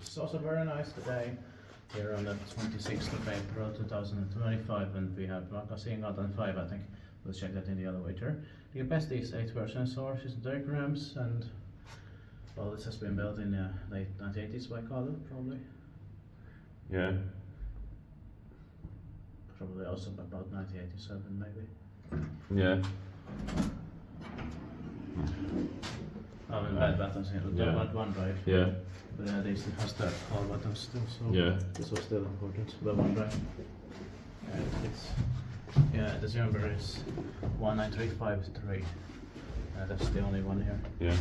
It's also very nice today, here on the 26th of April 2025, and we have Magasinsgatan 5, I think. We'll check that in the elevator. The capacity is 8 sensors, diagrams, and well, this has been built in the late 1980s by Carlo, probably. Yeah. Probably also about 1987, maybe. Yeah. Bad buttons here, Yeah. one drive. Yeah. But they still has the all buttons still, so Yeah. this was still important. But one drive. The serial number is 19353. That's the only one here. Yeah.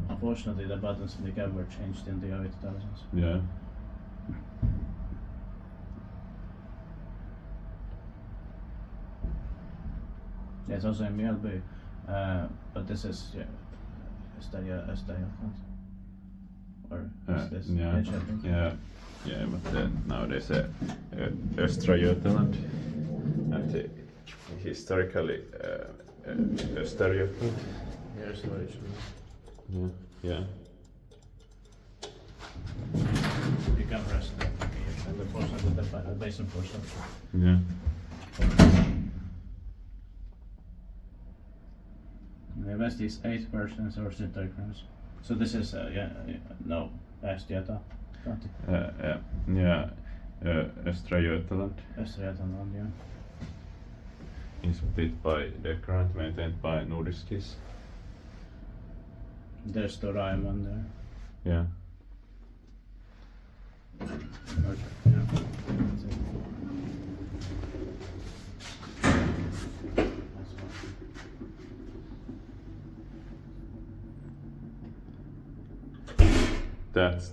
Unfortunately, the buttons in the cab were changed in the early 2000s. Yeah. Yeah, it's also in Mjölby, but this is Estadia. Or is this Yeah. Mjölby? Yeah. Yeah, but nowadays Östra Götaland, and historically Östra Götaland. Here's storage. Yeah. Yeah. You can press the portion with the basin portion. Yeah. The rest is 8 versions or diagrams. So this is no Östgöta. Yeah. Östra Götaland Östergötland, yeah. is built by the current maintained by Nordisk Hiss. There's the Raimon there. Yeah. Yeah. That's it. That's